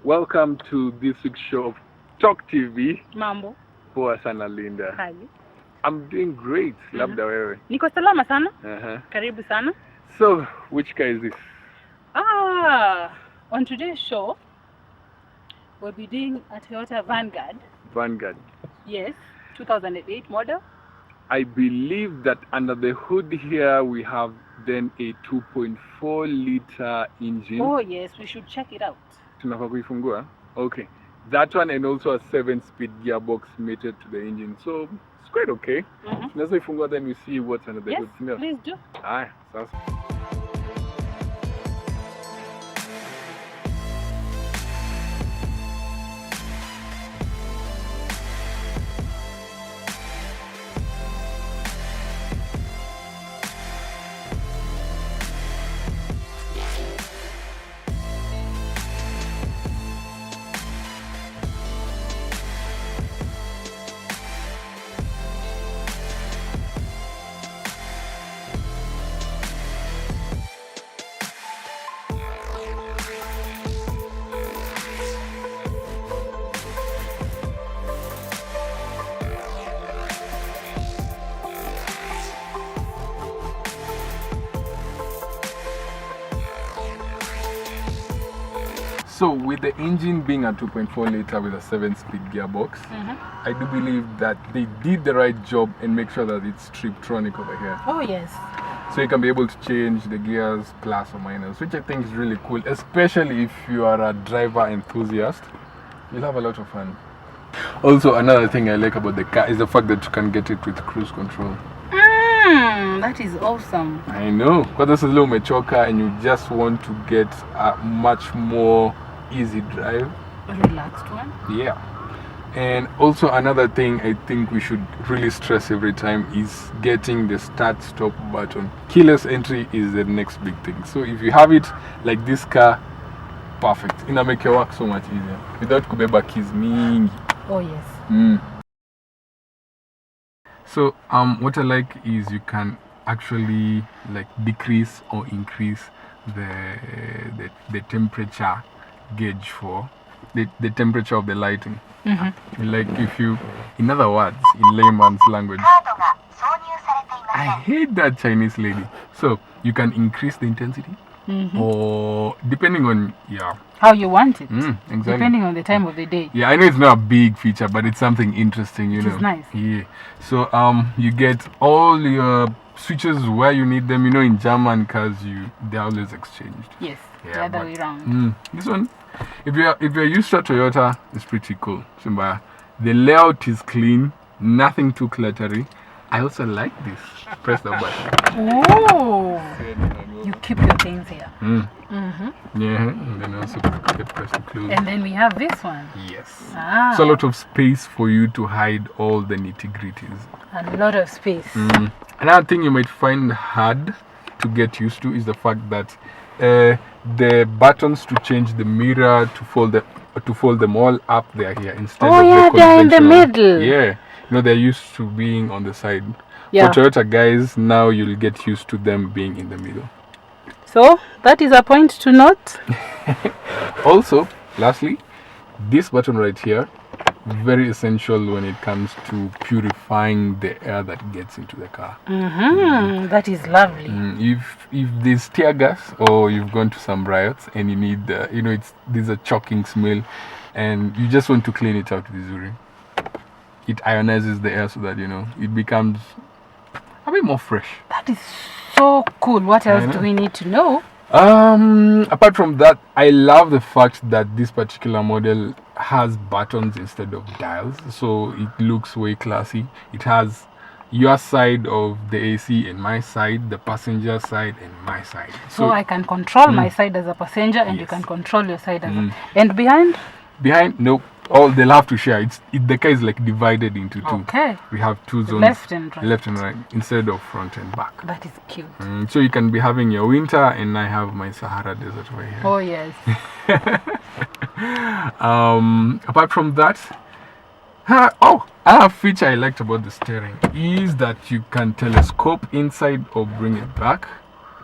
Welcome to this week's show of Talk TV. Mambo. Poa sana Linda. Hi. I'm doing great. Labda wewe. Niko salama sana. Karibu sana. So, which car is this? On today's show, we'll be doing a Toyota Vanguard. Vanguard. Yes, 2008 model. I believe that under the hood here we have then a 2.4 liter engine. Oh yes, we should check it out. Tunafaa kuifungua? Okay. That one, and also a 7-speed gearbox mated to the engine. So it's quite okay. Let's ifungua, then we see what's under the hood. Yes, please do. Aye, sounds. So with the engine being a 2.4 liter with a 7-speed gearbox, I do believe that they did the right job and make sure that it's Triptronic over here. Oh yes. So you can be able to change the gears plus or minus, which I think is really cool, especially if you are a driver enthusiast. You'll have a lot of fun. Also, another thing I like about the car is the fact that you can get it with cruise control. That is awesome. I know, because this is a little mature car and you just want to get a much more easy drive. A relaxed one. Yeah. And also another thing I think we should really stress every time is getting the start stop button. Keyless entry is the next big thing. So if you have it like this car, perfect. It'll make your work so much easier without kubeba keys mingi. Oh yes. So what I like is you can actually like decrease or increase the temperature gauge for the temperature of the lighting. Like if you, in other words, in layman's language, I hate that Chinese lady. So you can increase the intensity or depending on how you want it. Exactly. Depending on the time of the day. Yeah, I know it's not a big feature, but it's something interesting, you know. It's nice. Yeah. So you get all your switches where you need them. You know, in German cars, they're always exchanged. Yes. Yeah, the other way around. This one, if you're used to a Toyota, it's pretty cool. Simba, the layout is clean, nothing too cluttery. I also like this. Press the button. Oh, you keep your things here. Yeah, and then also press to close. And then we have this one. Yes. So a lot of space for you to hide all the nitty-gritties. A lot of space. Another thing you might find hard to get used to is the fact that the buttons to change the mirror, to fold them all up, they are here instead of the they're in the middle. Yeah, you know, they're used to being on the side. Yeah. For Toyota guys, now you'll get used to them being in the middle. So that is a point to note. Also, lastly, this button right here, very essential when it comes to purifying the air that gets into the car. That is lovely. If there's tear gas or you've gone to some riots and you need there's a choking smell and you just want to clean it out with urine, it ionizes the air so that it becomes a bit more fresh. That is so cool. What else do we need to know? Apart from that, I love the fact that this particular model has buttons instead of dials, so it looks way classy. It has your side of the AC and my side, the passenger side and my side. So I can control my side as a passenger and you can control your side as a... And behind? Behind, nope. They'll have to share. The car is like divided into two. Okay. We have two zones. Left and right. Instead of front and back. That is cute. So you can be having your winter and I have my Sahara Desert over here. Oh yes. Apart from that, Another feature I liked about the steering is that you can telescope inside or bring it back,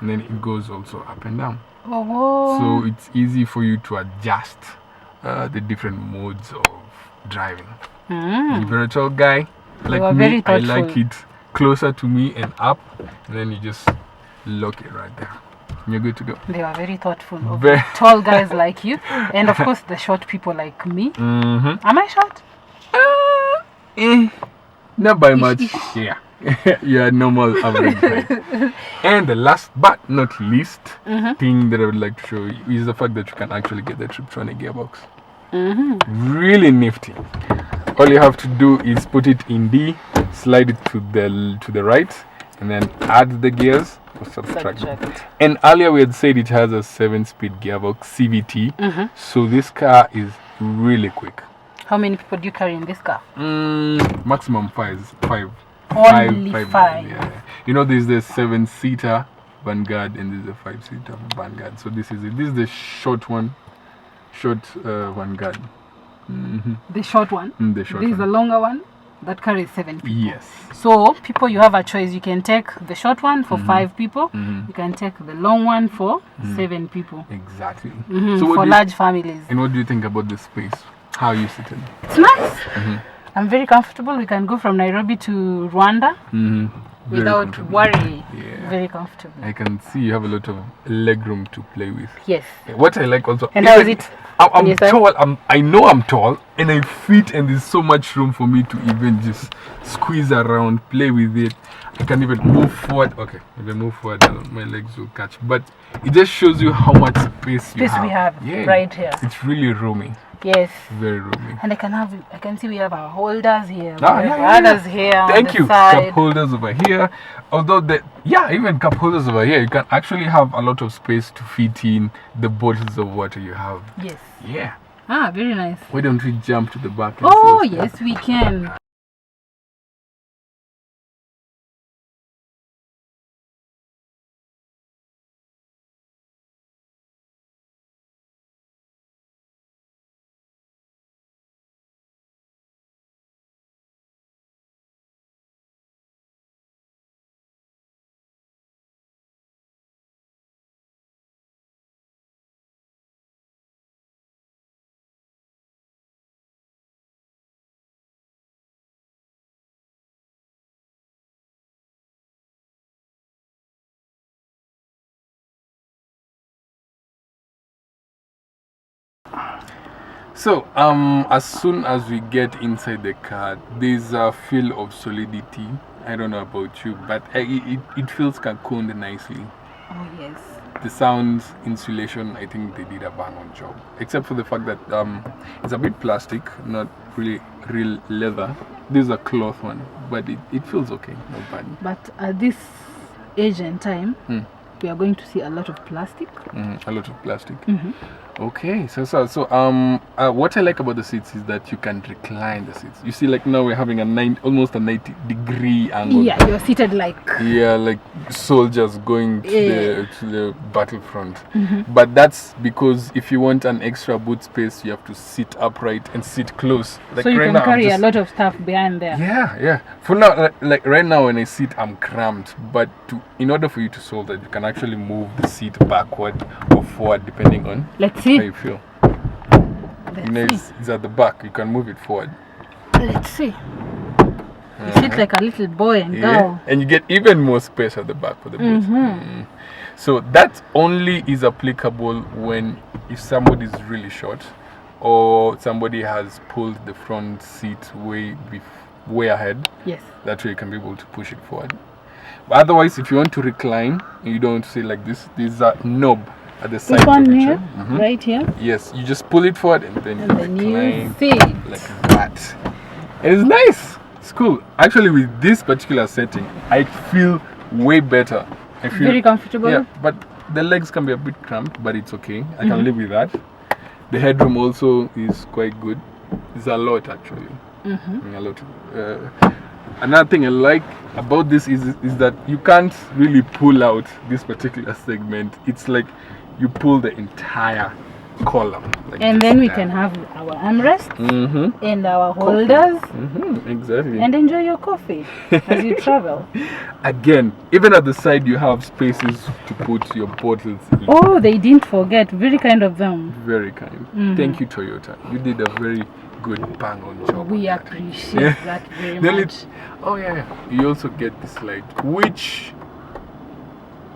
and then it goes also up and down. Oh. So it's easy for you to adjust the different modes of driving. If you're a tall guy like me, I like it closer to me and up, and then you just lock it right there. You're good to go. They are very thoughtful of tall guys like you, and of course the short people like me. Am I short? Not by much. Yeah. Yeah, normal average height. And the last but not least thing that I would like to show you is the fact that you can actually get the Triptronic gearbox. Really nifty. All you have to do is put it in D, slide it to the right, and then add the gears or subtract. And earlier we had said it has a 7-speed gearbox CVT, so this car is really quick. How many people do you carry in this car? Maximum five. Only five. Yeah. You know, there's the 7-seater Vanguard and there's the 5-seater Vanguard. So this is it. This is the short one. Vanguard. The short one? The short This is one. the longer one that carries 7 people. Yes. So, people, you have a choice. You can take the short one for 5 people. You can take the long one for 7 people. Exactly. So for large families. And what do you think about the space? How are you sitting? It's nice. I'm very comfortable. We can go from Nairobi to Rwanda without worry. Yeah. Very comfortable. I can see you have a lot of leg room to play with. Yes. What I like also. And how is it? I'm tall. I know I'm tall, and I fit, and there's so much room for me to even just squeeze around, play with it. I can even move forward. Okay, if I move forward, my legs will catch. But it just shows you how much space you have. We have right here. It's really roomy. Yes. Very roomy. And I can see we have our holders here. Others here. Thank you. Side. Cup holders over here. Although even cup holders over here, you can actually have a lot of space to fit in the bottles of water you have. Yes. Yeah. Very nice. Why don't we jump to the back? And yes, we can. So, as soon as we get inside the car, there's a feel of solidity. I don't know about you, but it feels cocooned nicely. Oh, yes. The sound insulation, I think they did a bang on job. Except for the fact that it's a bit plastic, not really real leather. This is a cloth one, but it feels okay, not bad. But at this age and time, we are going to see a lot of plastic. A lot of plastic. Okay, so what I like about the seats is that you can recline the seats. You see, like now we're having almost a 90-degree angle. Yeah, you're seated like soldiers going to the battlefront. But that's because if you want an extra boot space, you have to sit upright and sit close. Like so you right can now, carry a lot of stuff behind there. Yeah. For now, like right now when I sit, I'm cramped. But in order for you to solve that, you can actually move the seat backward or forward depending on Let's see how you feel. It's at the back. You can move it forward. Let's see. You sit like a little boy and girl. And you get even more space at the back for the boot. So that only is applicable if somebody is really short or somebody has pulled the front seat way ahead. Yes. That way you can be able to push it forward. But otherwise, if you want to recline, you don't want to sit like this. There's a knob at the side. This one here, right here. Yes, you just pull it forward and then you see like that. It's nice. It's cool. Actually, with this particular setting, I feel way better. I feel very comfortable. Yeah, but the legs can be a bit cramped, but it's okay. I can live with that. The headroom also is quite good. It's a lot actually. A lot. Another thing I like about this is that you can't really pull out this particular segment. It's like you pull the entire column. Like And this then we there. can have our armrests Mm-hmm. and our holders Mm-hmm. Exactly. and enjoy your coffee as you travel. Again, even at the side, you have spaces to put your bottles in. Oh, they didn't forget. Very kind of them. Very kind. Thank you, Toyota. You did a very good bang on job. We on that. appreciate that very The lit- much. Oh yeah. You also get this light, which,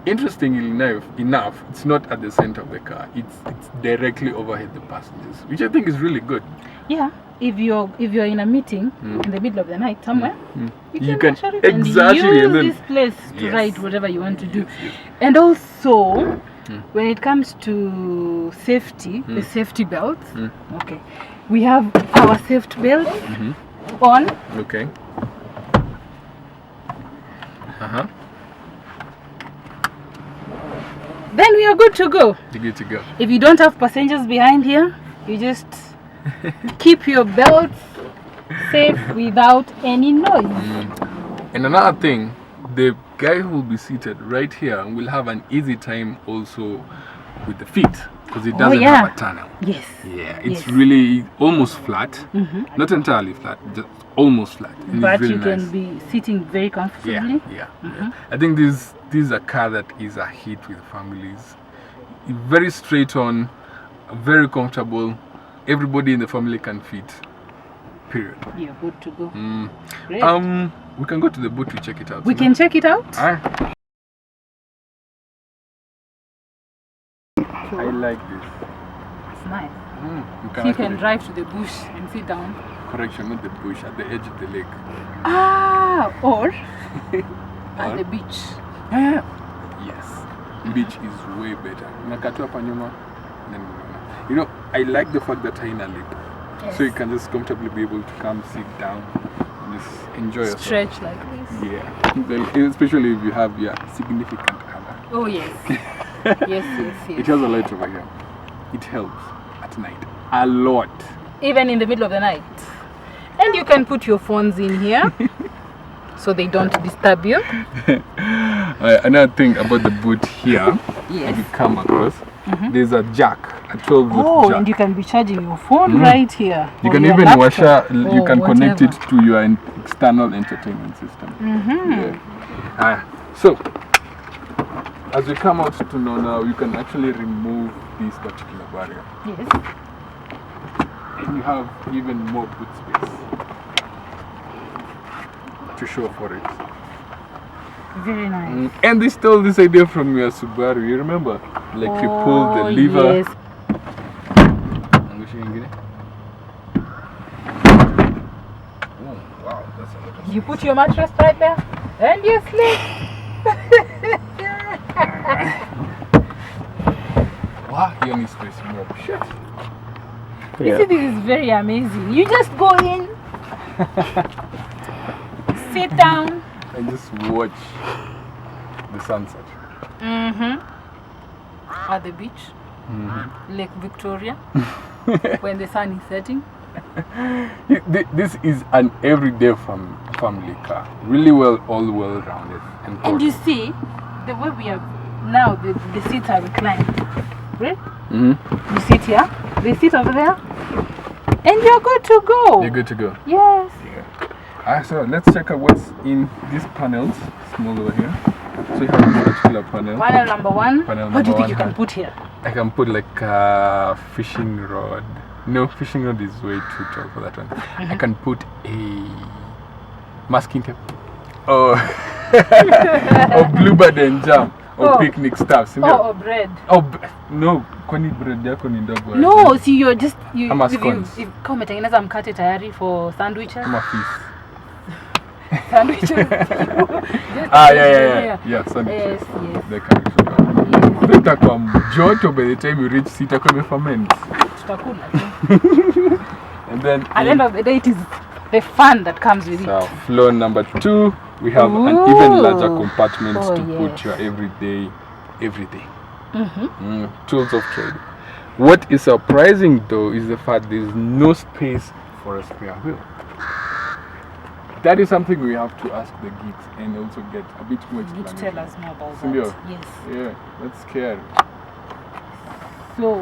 interestingly enough, it's not at the center of the car. It's directly overhead the passengers, which I think is really good. Yeah. If you're in a meeting in the middle of the night somewhere, you can actually exactly use and then, this place to Yes. write whatever you want to do. Yes. And also, when it comes to safety, the safety belts, okay, we have our safety belt on. Okay. Uh-huh. Then we are good to go. You're good to go. If you don't have passengers behind here, you just keep your belts safe without any noise. And another thing, the guy who will be seated right here will have an easy time also with the feet, because it doesn't have a tunnel. Yes. Yeah, it's Yes. really almost flat, not entirely flat, just almost flat. And But it's really you nice. can be sitting very comfortably. Yeah. I think this is a car that is a hit with families. Very straight on, very comfortable. Everybody in the family can fit. Period. You're good to go. Great. We can go to the boot to check it out. We can check it out. I like this. It's nice. You You can drive to the bush and sit down. Correction, not the bush, at the edge of the lake. Or Or- at the beach. Yes, beach is way better. Nakatu hapa nyuma, then you know, I like the fact that haina lip, so you can just comfortably be able to come sit down and just enjoy yourself. Stretch like this. Yeah, then, especially if you have your significant other. Oh yes. Yes. It has a light over here. It helps at night a lot. Even in the middle of the night. And you can put your phones in here so they don't disturb you. Another thing about the boot here, Yes. if you come across, there's a jack, a 12-volt Oh, jack. and you can be charging your phone right here. You or can your even laptop, you or can connect it whatever. to your external entertainment system. Yeah. So, as we come out to know now, you can actually remove this particular barrier. Yes. And you have even more boot space to show for it. Very nice. And they stole this idea from your Subaru, you remember? Like you pull the lever. Yes. Oh, wow, that's a lot of You put your mattress right there and you sleep. Wow, here needs space more. Shit. You see, this is very amazing. You just go in, sit down. And just watch the sunset. At the beach, Lake Victoria, when the sun is setting. This is an everyday family car. Really all well rounded. And you see, the way we are now, the seats are reclined. Right? You sit here, they sit over there, and you're good to go. You're good to go. Yes. Yeah. So let's check out what's in these panels. Small over here. So you have this particular panel. Panel number one. Panel What do you number think you one can put here? I can put like a fishing rod. No, fishing rod is way too tall for that one. I can put a masking tape. Or bluebird and jam. Or picnic stuff. Or bread. No, kwani bread yako ni ndogo. No, see, you're just Ama scones. kama umetengeneza mkate tayari for sandwiches. Kama fish. Sandwiches. Yeah, sandwiches. Yes. They can be sugar. Itakuwa joto by the time you reach itakuwa imeferment. Tutakula. And then At the end of the day, it is the fun that comes with so it. floor number 2, we have an even larger compartment to put your everyday tools of trade. What is surprising though is the fact there is no space for a spare wheel. That is something we have to ask the geeks and also get a bit more You need to explanation. tell us more about Sindio? that. Yes. Yeah, that's scary. So,